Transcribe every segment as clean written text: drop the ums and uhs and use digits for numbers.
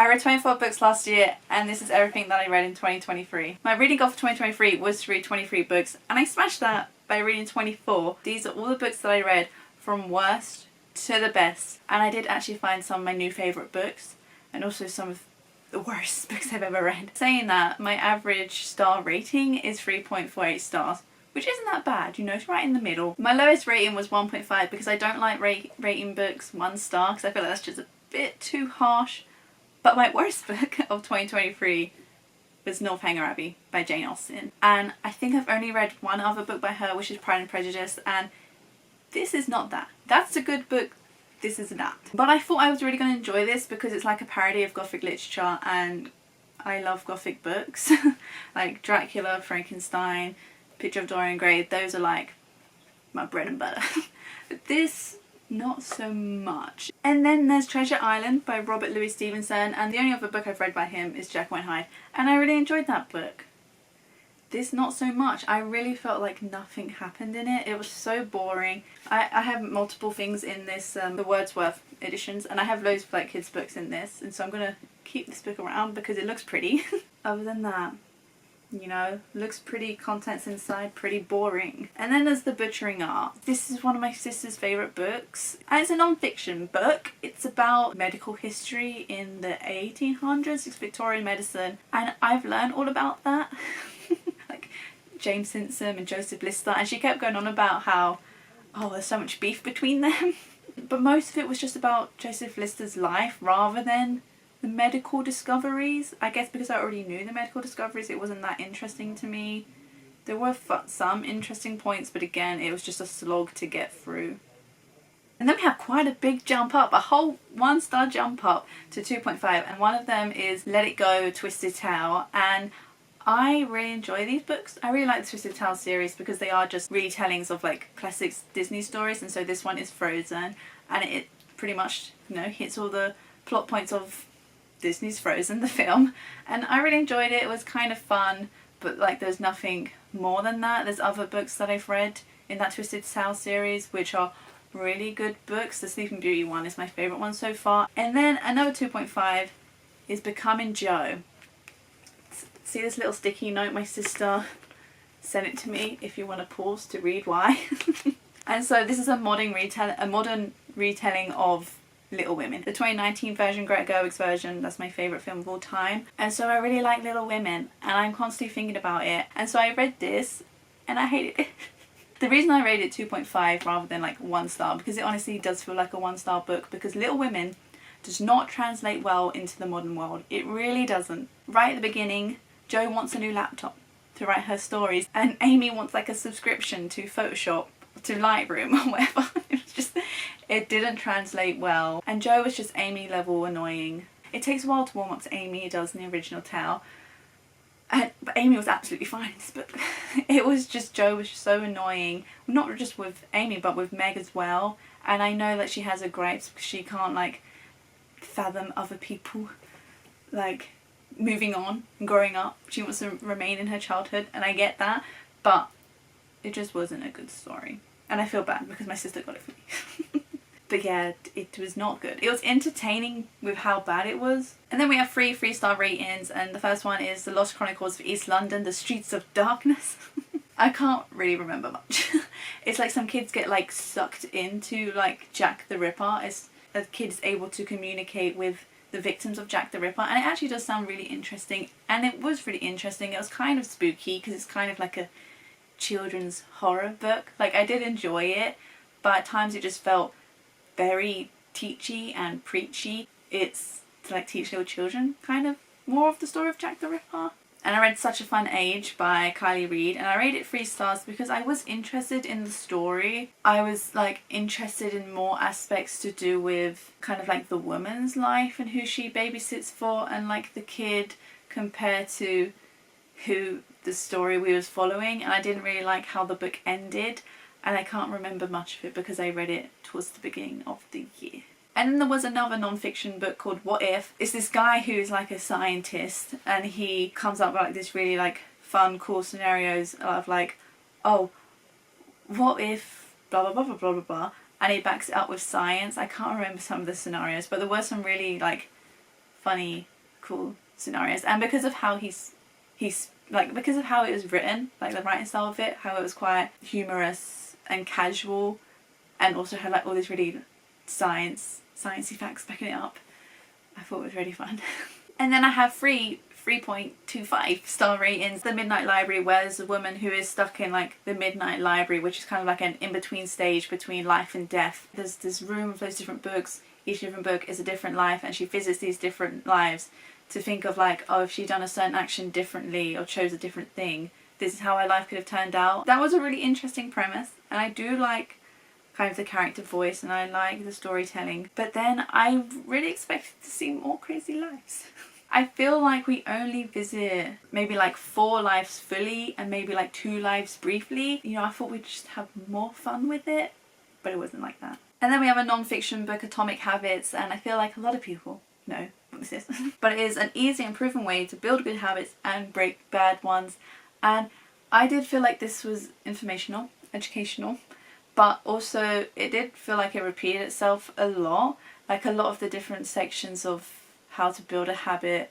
I read 24 books last year and this is everything that I read in 2023. My reading goal for 2023 was to read 23 books and I smashed that by reading 24. These are all the books that I read from worst to the best, and I did actually find some of my new favourite books and also some of the worst books I've ever read. Saying that, my average star rating is 3.48 stars, which isn't that bad, you know, it's right in the middle. My lowest rating was 1.5 because I don't like rating books 1 star because I feel like that's just a bit too harsh. But my worst book of 2023 was Northanger Abbey by Jane Austen, and I think I've only read one other book by her, which is Pride and Prejudice, and this is not that. That's a good book, this is that. But I thought I was really going to enjoy this because it's like a parody of Gothic literature and I love Gothic books. Like Dracula, Frankenstein, Picture of Dorian Gray, those are like my bread and butter. But this, not so much. And then there's Treasure Island by Robert Louis Stevenson, and the only other book I've read by him is Jekyll and Hyde, and I really enjoyed that book. This not so much. I really felt like nothing happened in it. It was so boring. I have multiple things in this, the Wordsworth editions, and I have loads of like kids books in this, and so I'm gonna keep this book around because it looks pretty. Other than that, you know, looks pretty, contents inside pretty boring. And then there's The Butchering Art. This is one of my sister's favourite books, and it's a non-fiction book. It's about medical history in the 1800s, it's Victorian medicine, and I've learned all about that. Like James Simpson and Joseph Lister, and she kept going on about how, oh, there's so much beef between them. But most of it was just about Joseph Lister's life rather than the medical discoveries. I guess because I already knew the medical discoveries, it wasn't that interesting to me. There were some interesting points, but again, it was just a slog to get through. And then we have quite a big jump up, a whole 1-star jump up to 2.5, and one of them is Let It Go, Twisted Tale, and I really enjoy these books. I really like the Twisted Tale series because they are just retellings of like classic Disney stories, and so this one is Frozen, and it pretty much, you know, hits all the plot points of Disney's Frozen, the film, and I really enjoyed it. It was kind of fun, but like there's nothing more than that. There's other books that I've read in that Twisted Tale series which are really good books. The Sleeping Beauty one is my favourite one so far. And then another 2.5 is Becoming Joe. See this little sticky note my sister sent it to me, if you want to pause to read why. And so this is a modern retelling of Little Women. The 2019 version, Greta Gerwig's version, that's my favourite film of all time. And so I really like Little Women and I'm constantly thinking about it. And so I read this and I hated it. The reason I rated it 2.5 rather than like 1 star, because it honestly does feel like a 1-star book, because Little Women does not translate well into the modern world. It really doesn't. Right at the beginning, Jo wants a new laptop to write her stories and Amy wants like a subscription to Photoshop, to Lightroom or whatever. It didn't translate well, and Jo was just Amy level annoying. It takes a while to warm up to Amy, it does in the original tale. But Amy was absolutely fine in this book. It was just, Jo was so annoying, not just with Amy but with Meg as well. And I know that she has her gripes because she can't like fathom other people like moving on and growing up. She wants to remain in her childhood, and I get that, but it just wasn't a good story. And I feel bad because my sister got it for me. But yeah, it was not good. It was entertaining with how bad it was. And then we have 3 3-star ratings, and the first one is The Lost Chronicles of East London, The Streets of Darkness. I can't really remember much. It's like some kids get like sucked into like Jack the Ripper. It's a kid's able to communicate with the victims of Jack the Ripper, and it actually does sound really interesting, and it was really interesting. It was kind of spooky because it's kind of like a children's horror book. Like I did enjoy it, but at times it just felt very teachy and preachy. It's to like teach little children kind of more of the story of Jack the Ripper. And I read Such a Fun Age by Kylie Reid, and I rated it 3 stars because I was interested in the story. I was like interested in more aspects to do with kind of like the woman's life and who she babysits for, and like the kid compared to who the story we was following. And I didn't really like how the book ended, and I can't remember much of it because I read it towards the beginning of the year. And then there was another non-fiction book called What If. It's this guy who's like a scientist, and he comes up with like this really like fun, cool scenarios of like, oh, what if blah blah blah blah blah blah blah, and he backs it up with science. I can't remember some of the scenarios, but there were some really like funny cool scenarios. And because of how he's like, because of how it was written, like the writing style of it, how it was quite humorous and casual, and also had like all these really sciencey facts backing it up, I thought it was really fun. And then I have 3.25 star ratings. The Midnight Library, where there's a woman who is stuck in like the Midnight Library, which is kind of like an in-between stage between life and death. There's this room of those different books. Each different book is a different life, and she visits these different lives to think of like, oh, if she'd done a certain action differently or chose a different thing, this is how her life could have turned out. That was a really interesting premise, and I do like kind of the character voice, and I like the storytelling. But then I really expected to see more crazy lives. I feel like we only visit maybe like 4 lives fully and maybe like 2 lives briefly. You know, I thought we'd just have more fun with it, but it wasn't like that. And then we have a non-fiction book, Atomic Habits, and I feel like a lot of people know what this is. But it is an easy and proven way to build good habits and break bad ones. And I did feel like this was informational, educational, but also it did feel like it repeated itself a lot. Like a lot of the different sections of how to build a habit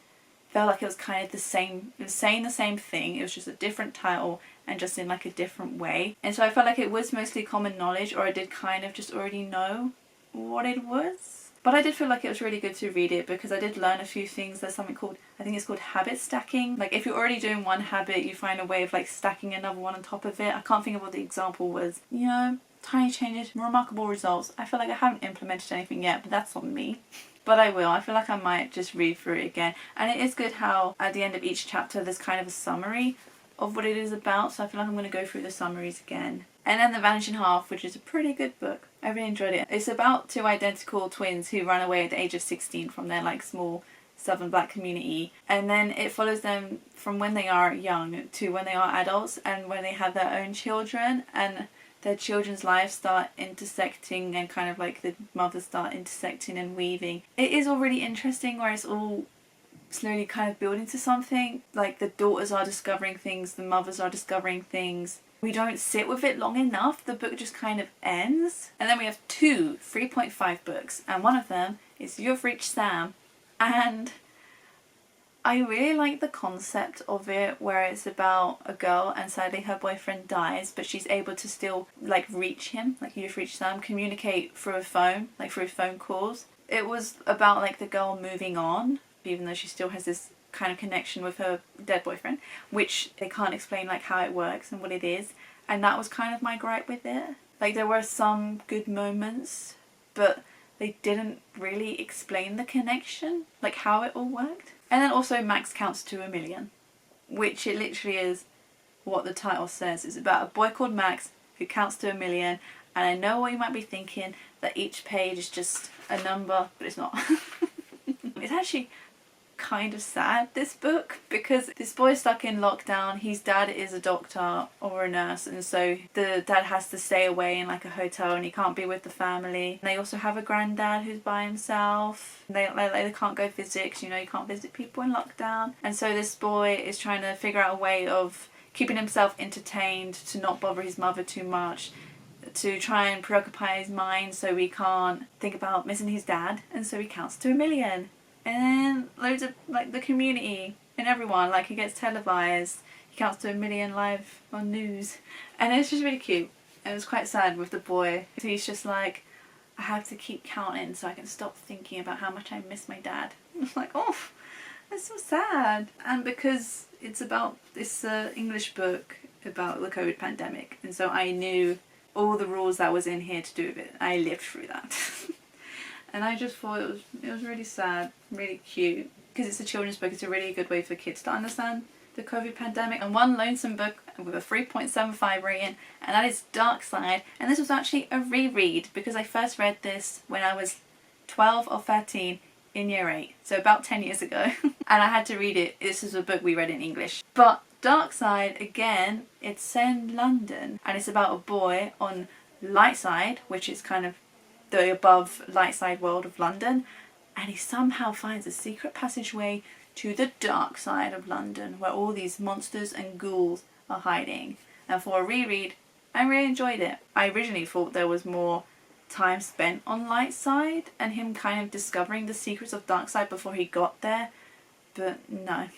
felt like it was kind of the same. It was saying the same thing, it was just a different title and just in like a different way. And so I felt like it was mostly common knowledge, or I did kind of just already know what it was. But I did feel like it was really good to read it because I did learn a few things. There's something called, I think it's called habit stacking. Like if you're already doing one habit, you find a way of like stacking another one on top of it. I can't think of what the example was. You know, tiny changes, remarkable results. I feel like I haven't implemented anything yet, but that's on me. But I will. I feel like I might just read through it again. And it is good how at the end of each chapter there's kind of a summary of what it is about. So I feel like I'm going to go through the summaries again. And then The Vanishing Half, which is a pretty good book. I really enjoyed it. It's about 2 identical twins who run away at the age of 16 from their like small southern black community. And then it follows them from when they are young to when they are adults and when they have their own children. And their children's lives start intersecting and kind of like the mothers start intersecting and weaving. It is all really interesting where it's all slowly kind of building to something. Like the daughters are discovering things, the mothers are discovering things. We don't sit with it long enough, the book just kind of ends. And then we have 2 3.5 books, and one of them is You've Reached Sam. And I really like the concept of it, where it's about a girl and sadly her boyfriend dies, but she's able to still like reach him, like You've Reached Sam, communicate through a phone, like through phone calls. It was about like the girl moving on, even though she still has this kind of connection with her dead boyfriend, which they can't explain like how it works and what it is. And that was kind of my gripe with it. Like there were some good moments, but they didn't really explain the connection, like how it all worked. And then also Max Counts to a Million, which it literally is what the title says. It's about a boy called Max who counts to 1,000,000. And I know what you might be thinking, that each page is just a number, but it's not. It's actually kind of sad, this book, because this boy's stuck in lockdown. His dad is a doctor or a nurse, and so the dad has to stay away in like a hotel and he can't be with the family. And they also have a granddad who's by himself. They can't go visit because, you know, you can't visit people in lockdown. And so this boy is trying to figure out a way of keeping himself entertained, to not bother his mother too much, to try and preoccupy his mind so he can't think about missing his dad. And so he counts to 1,000,000. And then loads of like the community and everyone, like he gets televised, he counts to 1,000,000 live on news, and it's just really cute. And it was quite sad with the boy. He's just like, I have to keep counting so I can stop thinking about how much I miss my dad. I'm like, oh, that's so sad. And because it's about this English book about the COVID pandemic, and so I knew all the rules that was in here to do with it. I lived through that. And I just thought it was really sad, really cute. Because it's a children's book, it's a really good way for kids to understand the COVID pandemic. And one lonesome book with a 3.75 rating, and that is Dark Side. And this was actually a reread because I first read this when I was 12 or 13 in year 8. So about 10 years ago. And I had to read it. This is a book we read in English. But Dark Side, again, it's set in London. And it's about a boy on Light Side, which is kind of the above light side world of London, and he somehow finds a secret passageway to the dark side of London where all these monsters and ghouls are hiding. And for a reread, I really enjoyed it. I originally thought there was more time spent on light side and him kind of discovering the secrets of dark side before he got there, But no,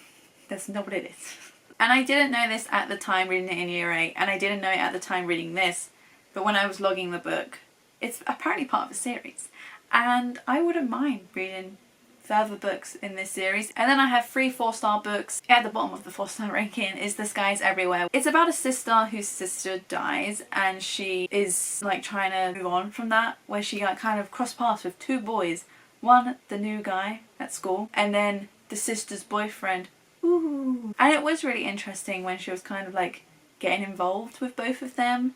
that's not what it is. And I didn't know this at the time reading it in year 8, and I didn't know it at the time reading this, but when I was logging the book, it's apparently part of a series. And I wouldn't mind reading further books in this series. And then I have 3 4-star books. At the bottom of the 4-star ranking is The Skies Everywhere. It's about a sister whose sister dies, and she is like trying to move on from that, where she like kind of crossed paths with 2 boys. One, the new guy at school, and then the sister's boyfriend. Ooh. And it was really interesting when she was kind of like getting involved with both of them.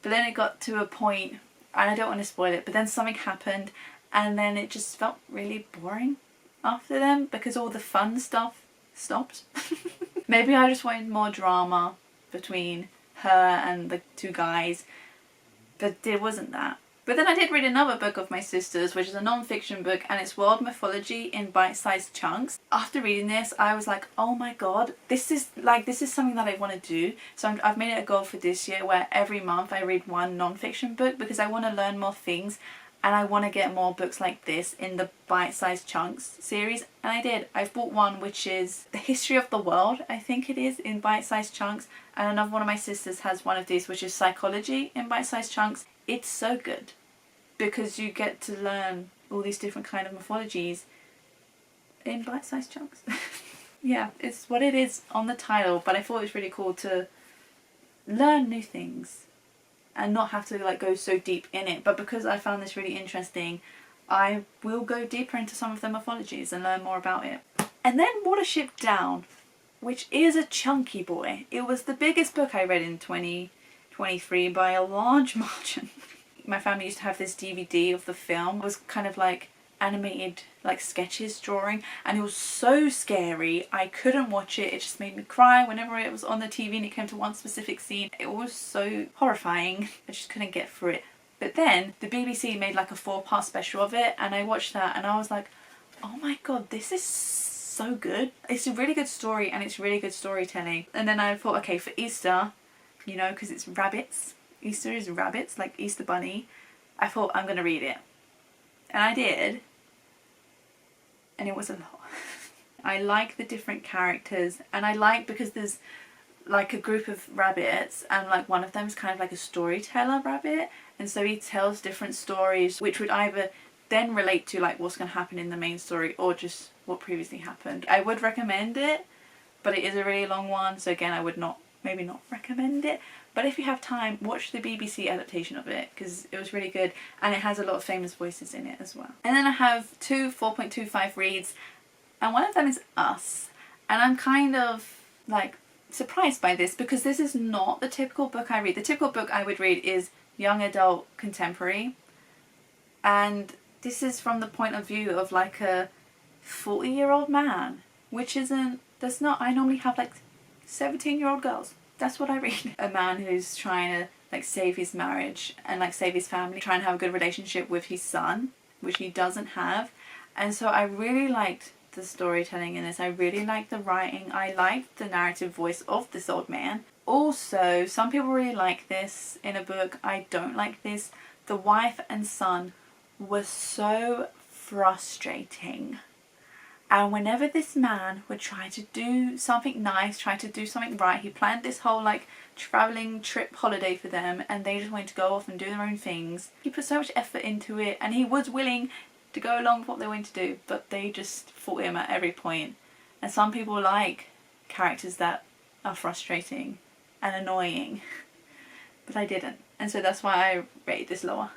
But then it got to a point, and I don't want to spoil it, but then something happened, and then it just felt really boring after them because all the fun stuff stopped. Maybe I just wanted more drama between her and the 2 guys, but it wasn't that. But then I did read another book of my sister's, which is a non-fiction book, and it's world mythology in bite-sized chunks. After reading this, I was like, oh my god, this is something that I want to do. So I've made it a goal for this year where every month I read 1 non-fiction book, because I want to learn more things, and I want to get more books like this in the bite-sized chunks series. And I did. I've bought one which is The History of the World, I think it is, in bite-sized chunks. And another one of my sisters has one of these, which is Psychology in bite-sized chunks. It's so good, because you get to learn all these different kind of mythologies in bite-sized chunks. Yeah, it's what it is on the title, but I thought it was really cool to learn new things and not have to like go so deep in it. But because I found this really interesting, I will go deeper into some of the mythologies and learn more about it. And then Watership Down, which is a chunky boy. It was the biggest book I read in 2023 by a large margin. My family used to have this DVD of the film. It was kind of like animated like sketches drawing, and it was so scary I couldn't watch it. It just made me cry whenever it was on the TV and it came to one specific scene. It was so horrifying. I just couldn't get through it. But then the BBC made like a 4-part special of it, and I watched that and I was like, oh my god, this is so good. It's a really good story and it's really good storytelling. And then I thought, okay, for Easter, you know, because it's rabbits, Easter is rabbits, like Easter Bunny, I thought I'm gonna read it. And I did. And it was a lot. I like the different characters, and I like because there's like a group of rabbits, and like one of them is kind of like a storyteller rabbit, and so he tells different stories which would either then relate to like what's going to happen in the main story or just what previously happened. I would recommend it, but it is a really long one, so again I would maybe not recommend it. But if you have time, watch the BBC adaptation of it, because it was really good, and it has a lot of famous voices in it as well. And then I have 2 4.25 reads, and one of them is Us. And I'm kind of like surprised by this, because this is not the typical book I read. The typical book I would read is young adult contemporary, and this is from the point of view of like a 40-year-old man, which isn't, that's not, I normally have like 17-year-old girls. That's what I read. A man who's trying to like save his marriage and like save his family, trying to have a good relationship with his son, which he doesn't have. And so I really liked the storytelling in this. I really liked the writing. I liked the narrative voice of this old man. Also, some people really like this in a book. I don't like this. The wife and son were so frustrating. And whenever this man would try to do something nice, try to do something right, he planned this whole like travelling trip holiday for them, and they just wanted to go off and do their own things. He put so much effort into it, and he was willing to go along with what they wanted to do, but they just fought him at every point. And some people like characters that are frustrating and annoying, but I didn't. And so that's why I rated this lower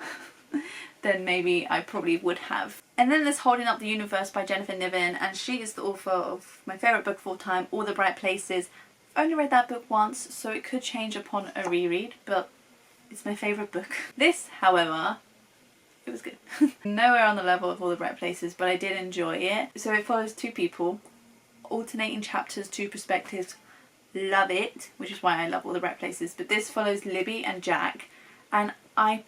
than maybe I probably would have. And then there's Holding Up the Universe by Jennifer Niven, and she is the author of my favourite book of all time, All the Bright Places. I've only read that book once, so it could change upon a reread, but it's my favourite book. This, however, it was good. Nowhere on the level of All the Bright Places, but I did enjoy it. So it follows 2 people, alternating chapters, 2 perspectives. Love it, which is why I love All the Bright Places. But this follows Libby and Jack, and I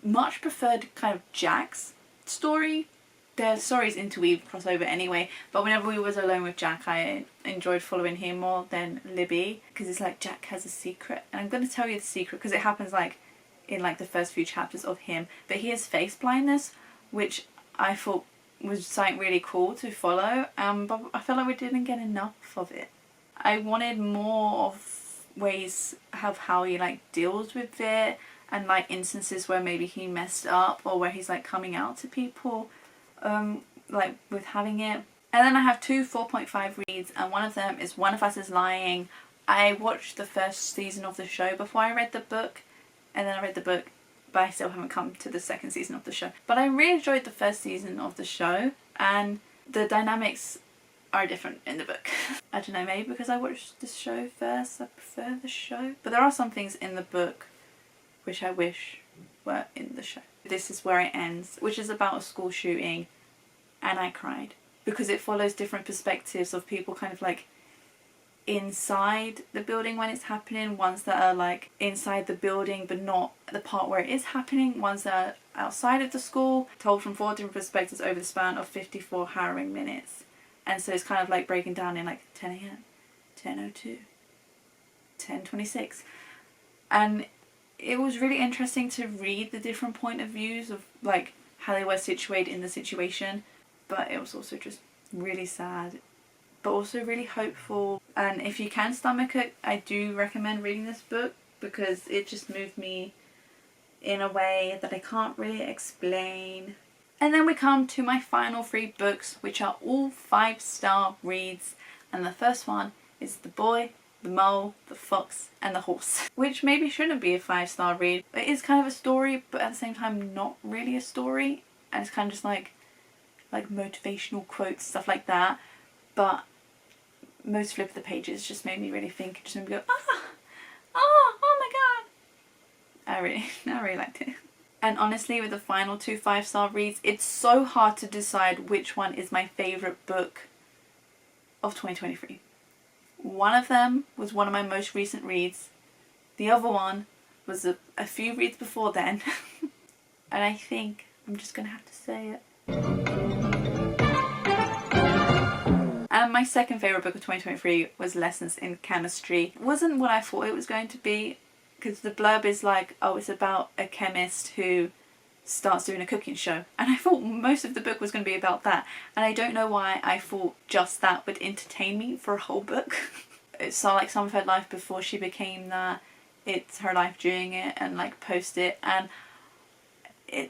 much preferred kind of Jack's story. Their stories interweave, crossover anyway, but whenever we was alone with Jack, I enjoyed following him more than Libby, because it's like Jack has a secret, and I'm going to tell you the secret because it happens like in like the first few chapters of him, but he has face blindness, which I thought was something really cool to follow, but I felt like we didn't get enough of it. I wanted more of ways of how he like deals with it, and like instances where maybe he messed up or where he's like coming out to people like with having it. And then I have two 4.5 reads, and one of them is One of Us is Lying. I watched the first season of the show before I read the book, and then I read the book, but I still haven't come to the second season of the show. But I really enjoyed the first season of the show, and the dynamics are different in the book. I don't know, maybe because I watched the show first, I prefer the show. But there are some things in the book which I wish were in the show. This is where it ends, which is about a school shooting, and I cried. Because it follows different perspectives of people kind of like inside the building when it's happening, ones that are like inside the building but not the part where it is happening, ones that are outside of the school, told from 4 different perspectives over the span of 54 harrowing minutes. And so it's kind of like breaking down in like 10 a.m, 10:02, 10:26. And it was really interesting to read the different point of views of like how they were situated in the situation, but it was also just really sad, but also really hopeful. And if you can stomach it, I do recommend reading this book because it just moved me in a way that I can't really explain. And then we come to my final 3 books, which are all 5-star reads, and the first one is The Boy, the Mole, the Fox and the Horse, which maybe shouldn't be a 5-star read. It is kind of a story, but at the same time not really a story, and it's kind of just like motivational quotes, stuff like that. But most flip of the pages just made me really think, just made me go, oh my god. I really liked it. And honestly, with the final 2 5-star reads, it's so hard to decide which one is my favourite book of 2023. One of them was one of my most recent reads. The other one was a few reads before then. And I think I'm just gonna have to say it. And my second favourite book of 2023 was Lessons in Chemistry. It wasn't what I thought it was going to be, because the blurb is like, oh, it's about a chemist who starts doing a cooking show. And I thought most of the book was going to be about that. And I don't know why I thought just that would entertain me for a whole book. It's like some of her life before she became that. It's her life during it and like post it. And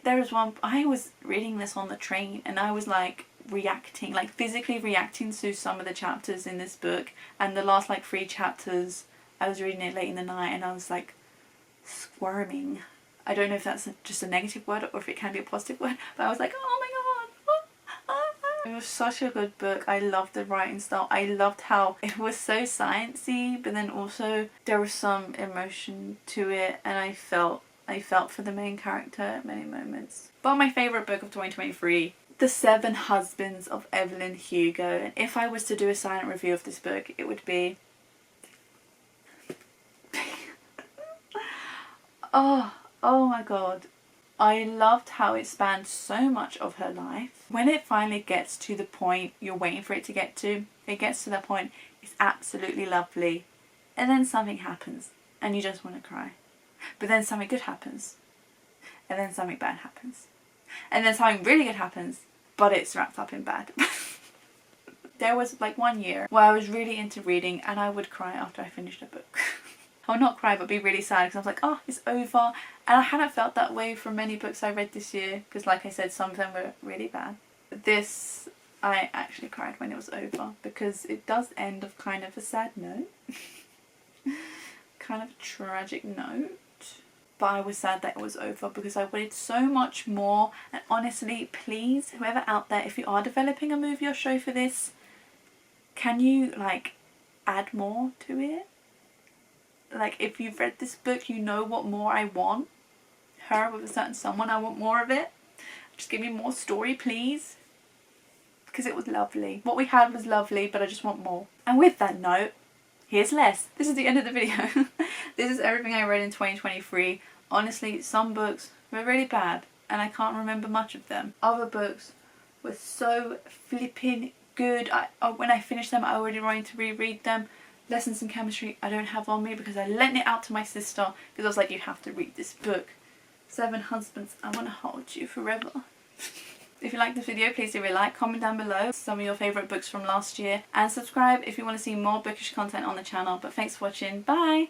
there was one, I was reading this on the train and I was like reacting, like physically reacting to some of the chapters in this book. And the last like 3 chapters, I was reading it late in the night and I was like squirming. I don't know if that's just a negative word or if it can be a positive word, but I was like, oh my god. It was such a good book. I loved the writing style. I loved how it was so sciencey, but then also there was some emotion to it, and I felt for the main character at many moments. But my favourite book of 2023, The 7 Husbands of Evelyn Hugo. And if I was to do a silent review of this book, it would be oh my god. I loved how it spanned so much of her life. When it finally gets to the point you're waiting for it to get to, it gets to that point, it's absolutely lovely. And then something happens and you just want to cry. But then something good happens. And then something bad happens. And then something really good happens, but it's wrapped up in bad. There was like 1 year where I was really into reading and I would cry after I finished a book. Or not cry, but be really sad because I was like, oh, it's over. And I hadn't felt that way from many books I read this year because, like I said, some of them were really bad. But this, I actually cried when it was over because it does end of kind of a sad note. Kind of a tragic note. But I was sad that it was over because I wanted so much more. And honestly, please, whoever out there, if you are developing a movie or show for this, can you like add more to it? Like, if you've read this book, you know what more I want. Her with a certain someone, I want more of it. Just give me more story, please. Because it was lovely. What we had was lovely, but I just want more. And with that note, here's less. This is the end of the video. This is everything I read in 2023. Honestly, some books were really bad, and I can't remember much of them. Other books were so flipping good. When I finished them, I already wanted to reread them. Lessons in Chemistry I don't have on me because I lent it out to my sister because I was like, you have to read this book. 7 Husbands, I want to hold you forever. If you like this video, please leave a like, comment down below some of your favourite books from last year, and subscribe if you want to see more bookish content on the channel. But thanks for watching, bye!